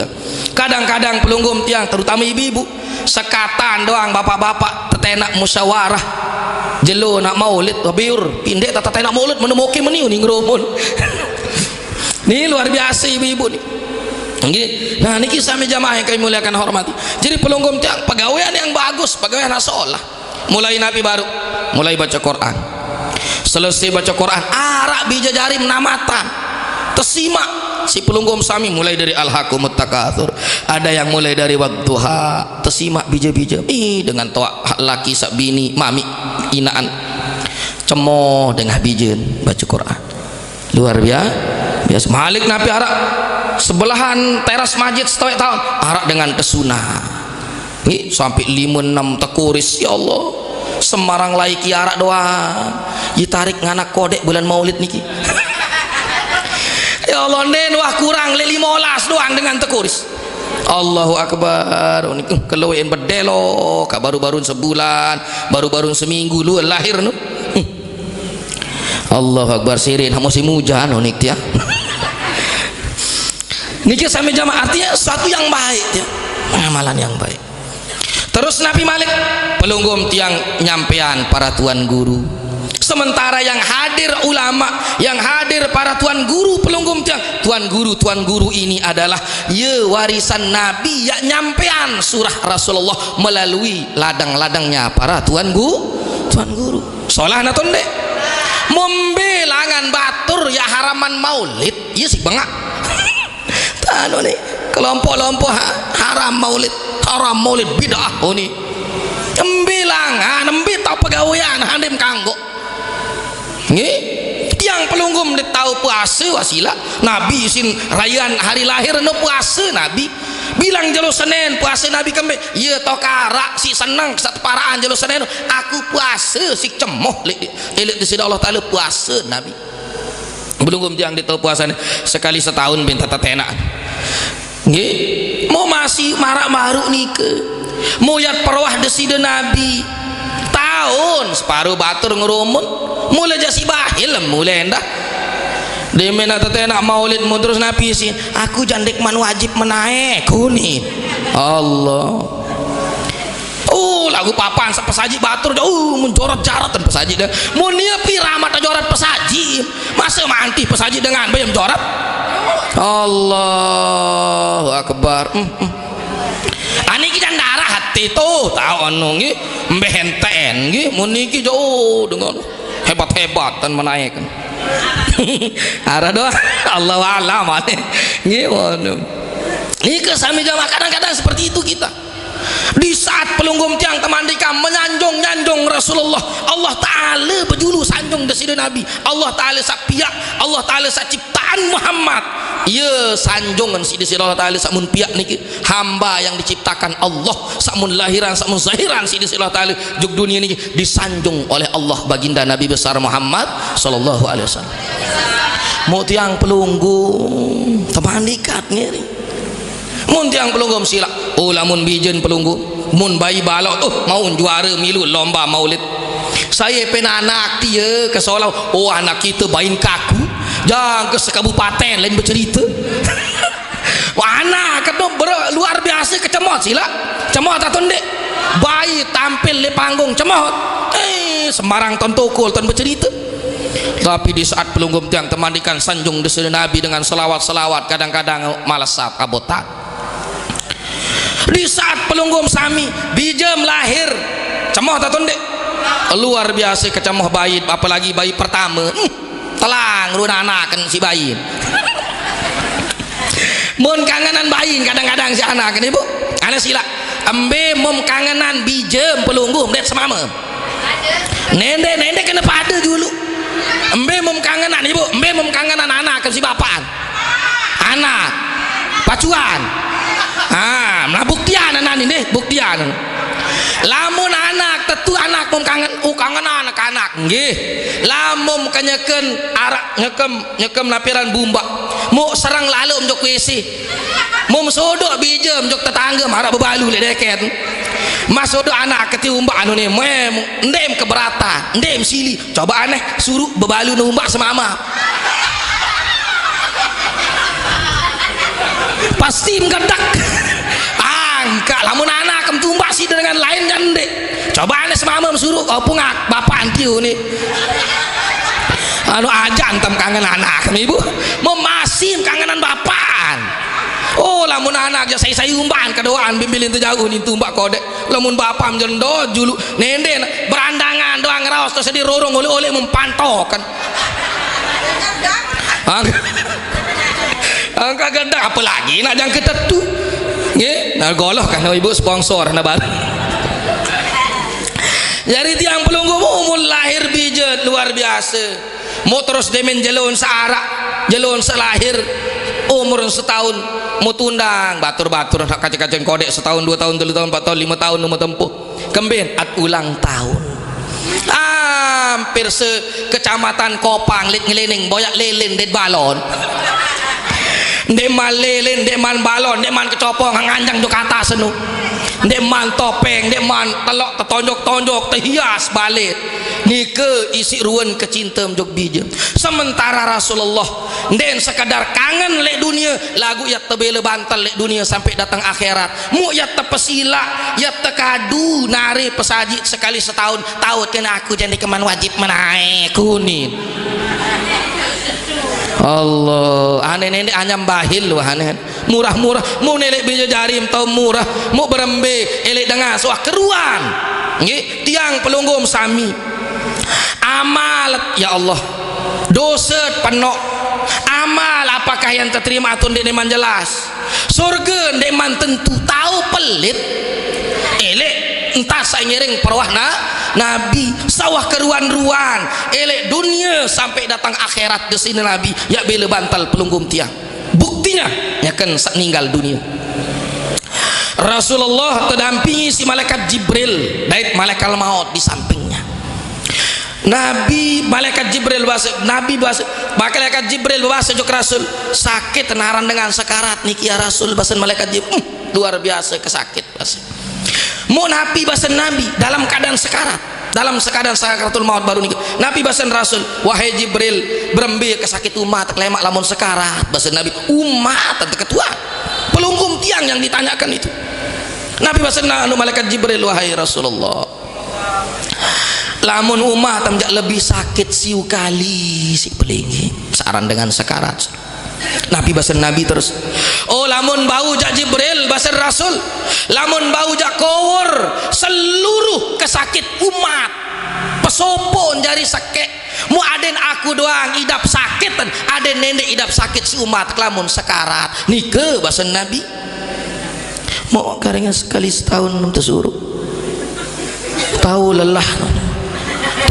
Kadang-kadang pelunggum tiang terutama ibu-ibu sekatan doang, bapak-bapak tetenak musyawarah jelo nak maulid biur pindek tata nak maulid menemuki meniu ning romun. Ni luar biasa ibu-ibu ni. Nggih. Nah niki sami jamaah yang kami muliakan hormati. Jadi pelunggum tiang pegawaian yang bagus, pegawaian nasolah. Mulai nabi baru mulai baca Quran. Selesai baca Quran arak bija jari menamatan. Tersimak si pelunggum sami mulai dari alhaqumut takatsur, ada yang mulai dari wadduha, tersimak bija-bija dengan toa laki sak bini mami inaan cemoh dengan bijen baca Quran luar biasa. Malik nabi arak sebelahan teras masjid setengah tahun arak dengan kesuna sampai 5-6 tekuris ya Allah Semarang laiki arak doang ditarik nganak kodek bulan maulid niki. Ya Allah nen wah kurang le 15 doang dengan tekuris. Allahu akbar. Keluin berdelo ka baru-baru sebulan, baru-baru seminggu lu lahir nu. Allahu akbar sirin musim hujan unik ya. Niki sampai jamaah artinya sesuatu yang baik ya. Amalan yang baik. Terus Nabi Malik pelunggum tiang nyampean para tuan guru. Sementara yang hadir ulama, yang hadir para tuan guru pelunggum tiang, tuan guru ini adalah ye warisan Nabi ya nyampean surah Rasulullah melalui ladang-ladangnya para tuan guru. Solah natun dek membelangan batur ya haraman maulid iya sih bangak tanu nih kelompok-kelompok haram maulid bid'ah oh nih embelangan embe tau pegawaian handim kanggo nggih tiang pelunggum tahu puasa wasilah Nabi sin rayaan hari lahir no puasa Nabi bilang jalo Senin puasa Nabi kembe iya toh karak si senang satu paraan jalo Senin aku puasa si cemoh elit di sini Allah Ta'ala puasa Nabi belum tiang ditahu puasa sekali setahun minta tetenak nggih mau masih marak maruk nih ke mau lihat perwah deside Nabi tahun separuh batur ngerumun mulai jasi bahil mulai endah demena tete nak maulid terus Nabi sih aku jandek man wajib menaik kuni Allah lagu papan pesaji batur menjorot jaratan pesaji dah munia piramat jorat pesaji masa manti pesaji dengan bayam jorat Allahu akbar ani kita darah hati tuh tahu anu nggih mbehenten nggih mun niki jauh dengan hebat-hebatan menaikkan arah doa Allah alam nggih waduh niki sami jamaah kadang-kadang seperti itu kita di saat pelunggum tiang temandika menyanjung Rasulullah Allah Ta'ala berjulu sanjung desida Nabi Allah Ta'ala sak piak Allah Ta'ala sak ciptaan Muhammad iya sanjungan si desida Allah Ta'ala sak mun piak niki hamba yang diciptakan Allah sak mun lahiran sak mun zahiran si desida Allah Ta'ala juk dunia niki disanjung oleh Allah baginda Nabi besar Muhammad sallallahu alaihi wasallam mau tiang pelunggum temandikat ngeri mun tiang pelunggum sila lamun bijen pelunggum mun bayi balok mau juara milu lomba maulid. Saya pernah anak dia ke seolah anak kita bayin kaku jangan ke sekabupaten lain bercerita. Wah anak kata luar biasa kecemot sila cemot atau ndek bayi tampil di panggung cemot sembarang ton tokol ton bercerita. Tapi di saat pelunggum tiang temandikan sanjung desa Nabi dengan selawat-selawat kadang-kadang malas saat kabotan. Di saat pelunggum sami bijem lahir cemot atau ndek luar biasa kecemoh bayi, apalagi bayi pertama telang runa anak kan si bayi. Mun kangenan bayi kadang-kadang si anak kan ibu anak sila embe mom kangenan bijem pelunggum det semama nende kena pada dulu embe mom kangenan ibu embe mom kangenan anak kan si bapaan anak pacuan nah buktian anak ini buktian lamun anak tentu anak mom kangenan anak-anak nggih lamun kanyakeun arak nyekem lapiran bumba mau serang lalu menjok WC mau sodok bija menjok tetangga marah bebalu le deket mas sodok anak keti umbak anu nih ndem keberatan ndem sili coba aneh suruh bebalu nu umbak semama pasti menggedak angka lamun anak kem tumbak sih dengan lain kan dek coba aneh semama suruh pungak bapak antiu nih anu aja antam kangen anak ibu mau masih kangenan bapaan lamun anak ya saya umban kedoaan bimbilin tu jauh nih tumbak kodek lamun bapak menjendo julu nende berandangan doang raos terus di rorong oleh mempantokan angka ganda apalagi nak jangan ketetu nggih nah goloh kan ibu sponsor na baru. Jadi tiang pelunggu umur lahir bijet luar biasa mau terus demen jelon searak jelon selahir umur setahun mau tundang batur-batur nak kaca-kaca kodek setahun 2 tahun 3 tahun 4 tahun 5 tahun nomor tempuh kemben at ulang tahun hampir sekecamatan Kopang lit ngeleneng boyak lelen det balon deman lelen deman balon deman kecopong nganjang jok atas senu deman topeng deman telok tetonjok-tonjok tehias balik nike isi ruan kecintam jok bijem sementara Rasulullah den sekadar kangen lek dunia lagu ya tebele bantal lek dunia sampai datang akhirat mu ya tepesila ya tekadu nari pesaji sekali setahun tahu kena aku jadi keman wajib menaik kuning Allah aneh nenek anyam bahil wah aneh murah-murah mau nelek bija jarim tau murah mau berembe elek dengar soal keruan nggih tiang pelunggum sami amal ya Allah dosa penok amal apakah yang terterima atau deman jelas surga deman tentu tahu pelit elek entah saya ngiring perwahna Nabi sawah keruan-ruan elek dunia sampai datang akhirat di sini Nabi ya bela bantal pelunggum tiang buktinya ya kan meninggal dunia Rasulullah terdampingi si malaikat Jibril dari malaikat maut di sampingnya Nabi malaikat Jibril bahasa Nabi bahasa malaikat Jibril bahasa jok Rasul sakit naran dengan sekarat niki ya Rasul bahasa malaikat Jibril luar biasa kesakit bahasa mau Nabi bahasa Nabi dalam keadaan sekarat dalam keadaan sakaratul maut baru nih Nabi bahasa Rasul wahai Jibril berembe kesakit umat lemak lamun sekarat bahasa Nabi umat atau ketua pelunggum tiang yang ditanyakan itu Nabi bahasa malaikat Jibril wahai Rasulullah lamun umat tamjak lebih sakit siu kali si pelingi saran dengan sekarat Nabi bahasa Nabi terus lamun bau jak Jibril bahasa Rasul lamun bau jak kowor seluruh kesakit umat pesopon jari sakit mu aden aku doang idap sakit aden nenek idap sakit si umat kelamun sekarat nike bahasa Nabi mau karengan sekali setahun mentesuruh tahu lelah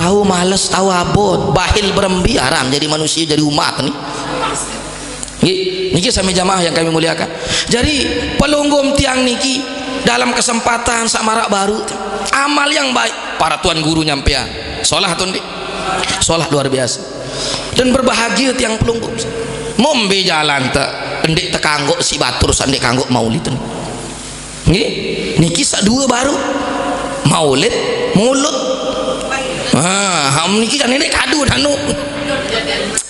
tahu males tahu abot bahil berembi haram jadi manusia jadi umat nih niki sami jamaah yang kami muliakan jadi pelunggum tiang niki dalam kesempatan sak marak baru amal yang baik para tuan guru nyampean sholah tuh nih sholah luar biasa dan berbahagia tiang pelunggum mombe jalan tak endek tekanggok si batur sandek kanggok maulid nggih niki sak dua baru maulid mulut niki kan ini kadu danu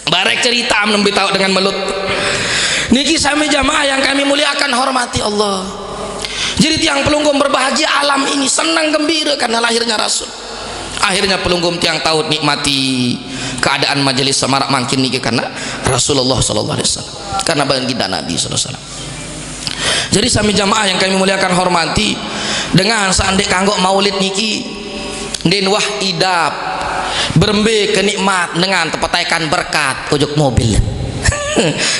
barek cerita nembe tahu dengan melut niki sami jamaah yang kami muliakan hormati Allah. Jadi tiang pelunggum berbahagia alam ini senang gembira karena lahirnya Rasul. Akhirnya pelunggum tiang tahu nikmati keadaan majelis semarak mangkin niki karena Rasulullah sallallahu alaihi wasallam, karena baginda Nabi sallallahu alaihi wasallam. Jadi sami jamaah yang kami muliakan hormati, dengan seandainya kanggo maulid niki den wah idap berembe kenikmat dengan tepataikan berkat ojok mobil.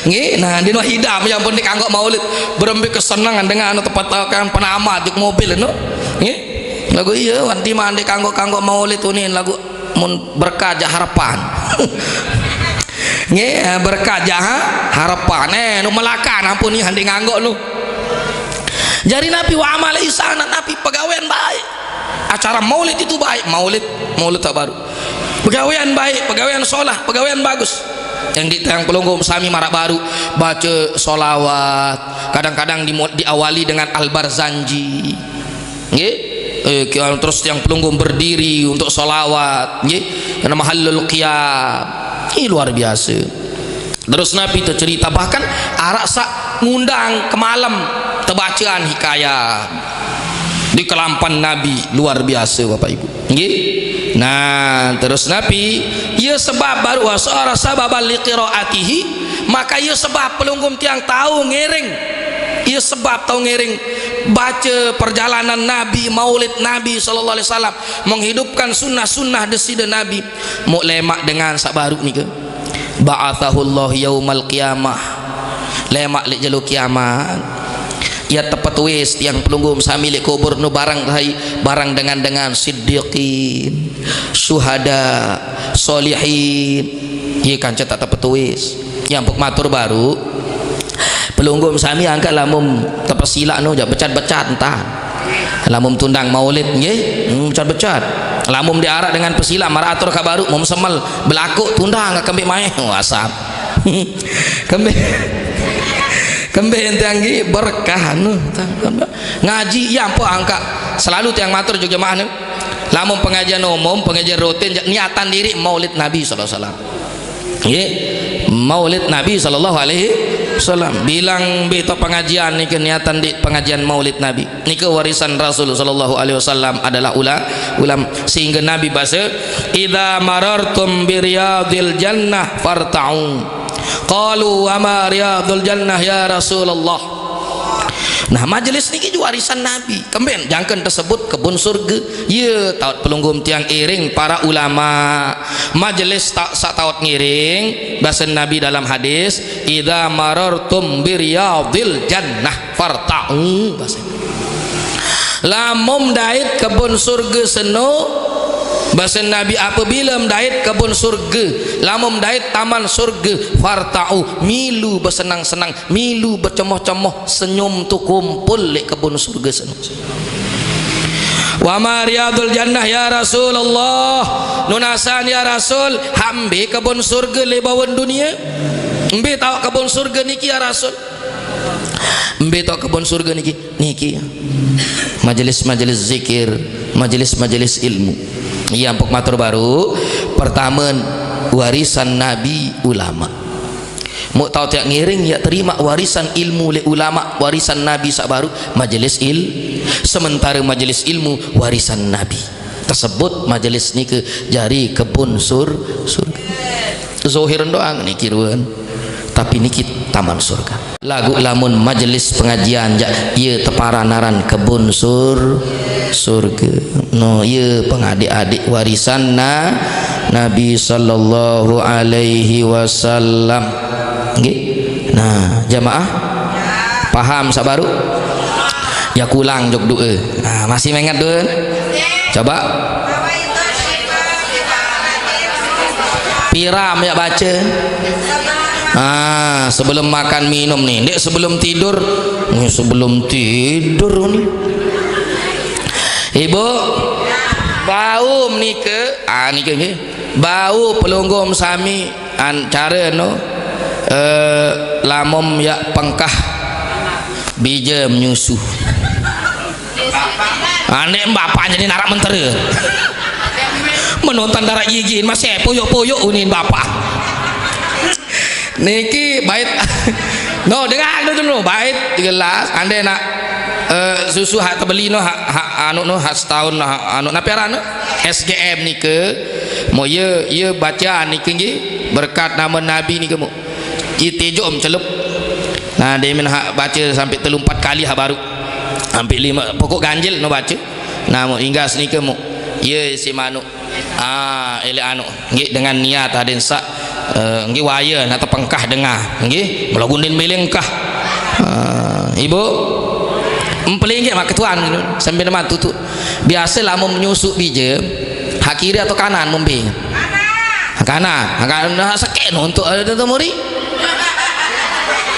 Nggih, nah den wah idap yang pun dikanggo maulid berembe kesenangan dengan tepataikan penama ojok mobil no. Nggih. Lagu iya wanti mandi kanggo maulid ini lagu mun berkah harapan. Nggih, berkah harapan nu melakan ampun nih handi nganggo nu. Jadi Nabi wa amal ihsanan, Nabi pegawaian baik. Acara maulid itu baik, maulid tak baru. Pegawaian baik, pegawaian sholah, pegawaian bagus. Yang di tayang pelunggum sami marak baru baca sholawat, kadang-kadang diawali dengan al-barzanji. Nggih. Terus yang pelunggum berdiri untuk sholawat, karena mahallul qiyam, ini luar biasa. Terus Nabi itu cerita bahkan arak sak ngundang ke malam tebacaan hikayat di kelampan Nabi, luar biasa Bapak Ibu. Nah terus Nabi ia sebab baru wasara sababal liqiraatihi, maka ia sebab pelunggum tiang tahu ngiring, ia sebab tahu ngiring baca perjalanan Nabi, maulid Nabi sallallahu alaihi wasallam, menghidupkan sunnah-sunnah desida Nabi. Mau lemak dengan sak baru ni ke ba'athahullah yaumal qiyamah, lemak lek jaluk kiamat ya tepat wis yang pelunggum sami lek kubur nu barang dengan siddiqin, syuhada, solihin, ieu kan tak tepat wis yang pok matur baru pelunggum sami angkat lamum tepasila nu ja becat-becat entah lamum tundang maulid nggih becat-becat lamum diarak dengan pesila maratur kabaru mum semel belaku tundang kembik maeh wasap kembik entanggi berkah nu ngaji ya ampo angka selalu tiang matur juga jemaah lamum pengajian umum pengajian rutin niatan diri maulid Nabi sallallahu alaihi wasallam nggih maulid Nabi sallallahu alaihi wasallam bilang beto pengajian ni niatan di pengajian maulid Nabi ni warisan Rasul sallallahu alaihi wasallam adalah ulam sehingga Nabi bahasa idza marartum bi riyadil jannah farta'u qalu wa ma riyadul jannah ya Rasulullah. Nah majelis niki juga warisan Nabi kemben jangkeun tersebut kebun surga ye taut pelunggum tiang iring para ulama majelis tak taut ngiring bahasa Nabi dalam hadis idza marartum biryadil jannah farta'u bahasa lamum dait kebun surga seno bahasa Nabi apabila mendait kebun surga lamum dait taman surga farta'u milu bersenang-senang milu bercemoh-cemoh senyum tu kumpul di kebun surga sana. Wa ma riyadul jannah ya Rasulullah nunasan ya Rasul hambi kebun surga lebawan dunia mbe tahu kebun surga niki ya Rasul mbe tahu kebun surga niki majelis-majelis zikir majelis-majelis ilmu yang pok matur baru pertama warisan Nabi ulama mau tahu tiap ngiring ya terima warisan ilmu le ulama warisan Nabi sak baru majelis sementara majelis ilmu warisan Nabi tersebut majelis ni ke jari kebun surga zohir doang ni kiruan tapi niki taman surga lagu lamun majelis pengajian ieu teparanaran kebun surga no ieu pengadik-adik warisan Nabi sallallahu alaihi wasallam nggih. Nah jamaah paham sabaru ya kulang jog doa nah masih mengat doa coba piram ya baca sebelum makan minum nih dek sebelum tidur nih nih ibu bau nike nike nggih bau pelunggum sami cara no lamom ya pengkah bija menyusuh Ane bapak jadi narak menteri menonton darah gigi masih poyok-poyok unin bapak niki bait no dengar dulu bait jelas ande nak susu hak terbeli no hak anu no hak setahun anu napiara no SGM ni ke mau ye baca ni ke berkat nama Nabi ni ke mu itejom celup nah dia min hak baca sampai 3-4 kali hak baru hampir 5 pokok ganjil no baca nah mau hingga sini ke mu ye si manuk ele anu nggih dengan niat aden sak nggih waya na tepengkah dengar nggih melagundin melengkah ibu empeleng nggih mak ketuan sambil nama tutu biasa lah mau menyusuk bija hak kiri atau kanan membing kanan seken untuk ada temuri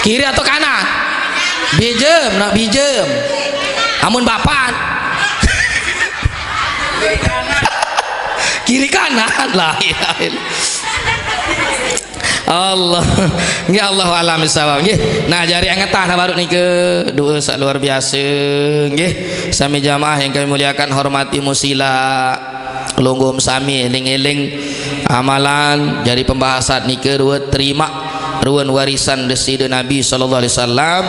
kiri atau kanan bijem nak bijem amun bapan kiri kanan lah Allah nggih Allah alam bisawab nggih nah jari angetah baru nih ke dua sak luar biasa nggih sami jamaah yang kami muliakan hormati musila kelunggum sami eling-eling amalan jari pembahasan nih kedua terima ruan warisan deside Nabi sallallahu alaihi wasallam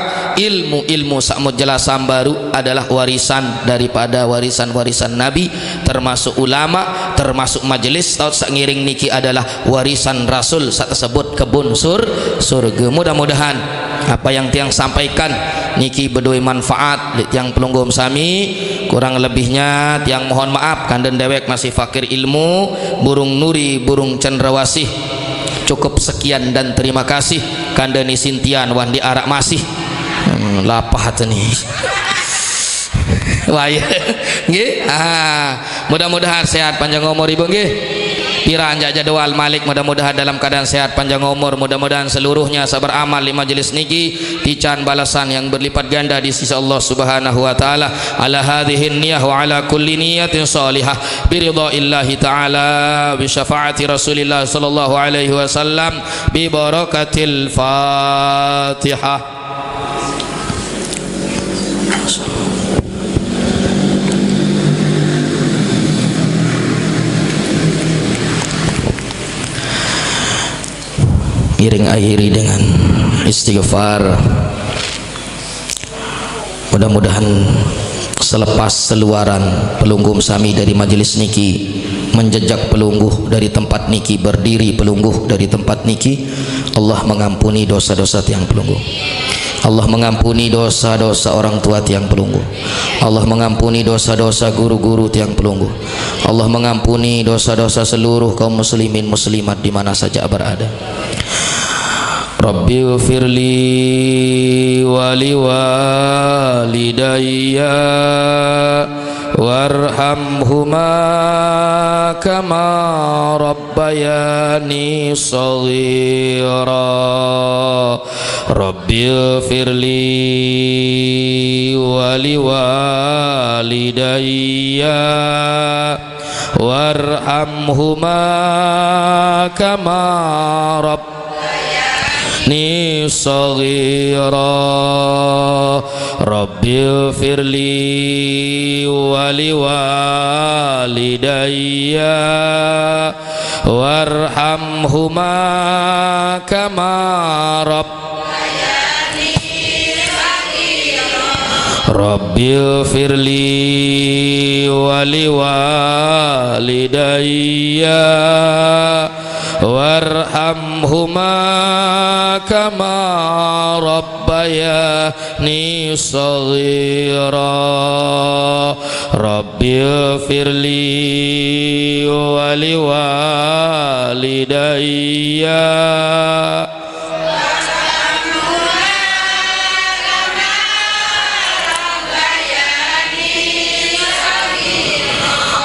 ilmu sakmut jelasan baru adalah warisan daripada warisan Nabi termasuk ulama termasuk majelis taut sak ngiring niki adalah warisan Rasul sak tersebut kebun surga mudah-mudahan apa yang tiang sampaikan niki berdua manfaat tiang pelunggum sami kurang lebihnya tiang mohon maaf kanden dewek masih fakir ilmu burung nuri burung cendrawasih cukup sekian dan terima kasih kandani sintian wandi arak masih lapah tu ni wah ya nggih mudah-mudahan sehat panjang umur ibu nggih pira anja jadwal Malik mudah-mudahan dalam keadaan sehat panjang umur mudah-mudahan seluruhnya sabar amal di majelis niki pican balasan yang berlipat ganda di sisi Allah Subhanahu wa taala ala hadhihi niyyah wa ala kulli niyatin salihah bi ridhaillahi taala bi syafaati Rasulillah sallallahu alaihi wasallam bi barakatil Fatihah. Iring akhiri dengan istighfar. Mudah-mudahan selepas seluaran pelungguh sami dari majelis niki menjejak pelungguh dari tempat niki berdiri pelungguh dari tempat niki Allah mengampuni dosa-dosa tiang pelungguh. Allah mengampuni dosa-dosa orang tua tiang pelungguh. Allah mengampuni dosa-dosa guru-guru tiang pelungguh. Allah mengampuni dosa-dosa seluruh kaum muslimin muslimat di mana saja berada. Rabbi ghfirli wa liwalidayya warhamhuma kama rabbayani shaghira. Rabbi ghfirli wa liwalidayya warhamhuma kama ni saghira. Rabbi firli wa liwalidayya warhamhuma kama Rabbi firli wa liwalidayya warhamhuma kama rabbayani shaghira. Rabbi firli wa liwalidayya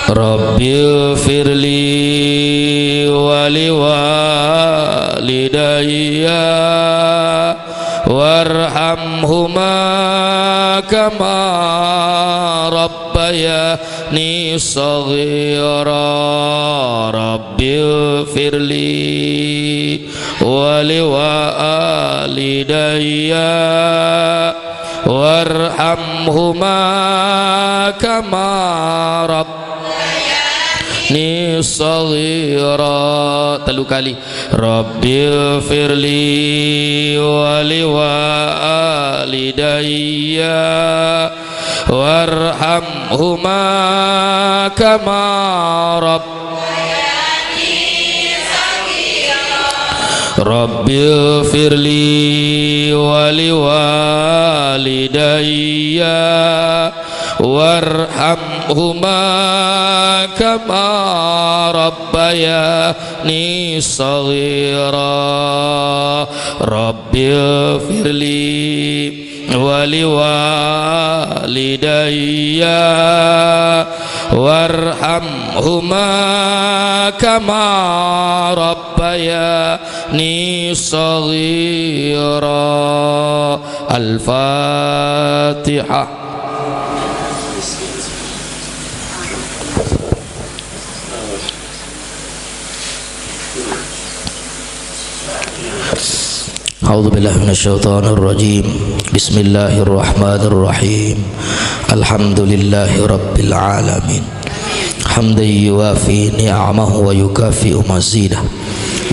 Rabbi firli wa liwalidayya warhamhuma kama rabbayani shaghira. Rabbi firli wa liwalidayya warhamhuma kama rabbayani shaghira. 3 kali. Rabbil firli wali walidayya warhamhuma kama Rabbil firli wali walidayya warhamhuma kama rabbayani shaghira. Rabbil firli wali walidayya warhamhuma kama rabbayani shaghira. Al-Fatihah. A'udzu billahi minasyaitonir rajim. Bismillahirrahmanirrahim. Alhamdulillahi rabbil alamin. Hamdan yuwafi ni'amahu wa yukafi'u mazidah.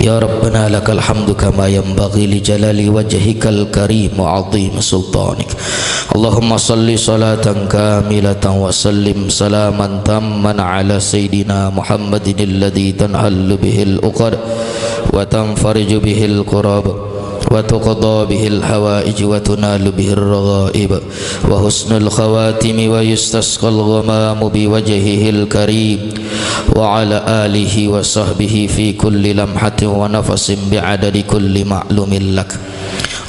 Ya Rabbana lakal hamdu kama yanbaghi li jalali wajhikal karim wa 'azimi sultanik. Allahumma salli salatan kamilatan wa sallim salaman tamman ala sayyidina Muhammadin alladhi tanhallu bihil uqad wa tanfariju bihil qurab وتقضى به الحوائج وتنال به الرغائب وحسن الخواتم ويستسقى الغمام بوجهه الكريم وعلى آله وصحبه في كل لمحة ونفس بعدد كل معلوم لك.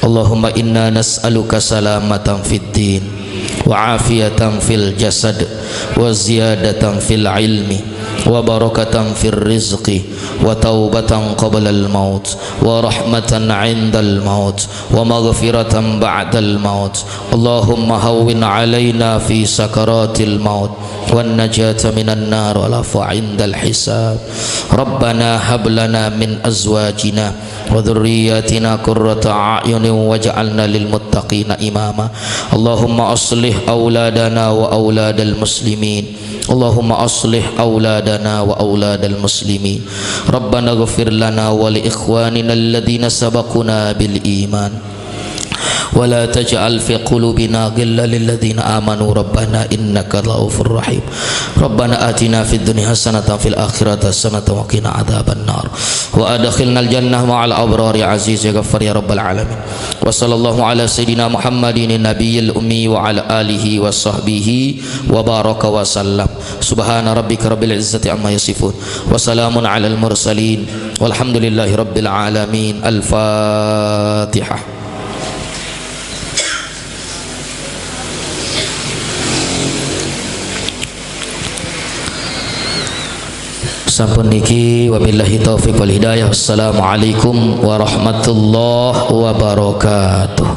اللهم إنا نسألك سلامة في الدين وعافية في الجسد وزيادة في العلم وبركة في الرزق وتوبة قبل الموت ورحمة عند الموت ومغفرة بعد الموت. اللهم هون علينا في سكرات الموت والنجاة من النار والعفو عند الحساب. ربنا هب لنا من أزواجنا وذرياتنا قرة أعين واجعلنا للمتقين إماما. اللهم أصلح أولادنا وأولاد المسلمين. اللهم أصلح أولادنا وأولاد المسلمين. ربنا اغفر لنا ولإخواننا الذين سبقونا بالإيمان ولا تجعل في قلوبنا غلا للذين آمنوا ربنا إنك رؤوف رحيم. ربنا آتنا في الدنيا حسنة وفي الآخرة حسنة وقنا عذاب النار وأدخلنا الجنة مع الأبرار يا عزيز يا غفار يا رب العالمين. وصلى الله على سيدنا محمد النبي الأمي وعلى آله وصحبه وبارك وسلم. سبحان ربك رب العزة عما يصفون وسلام على المرسلين والحمد لله رب العالمين. الفاتحة. Sampun niki wabillahi taufiq wal hidayah. Assalamualaikum warahmatullahi wabarakatuh.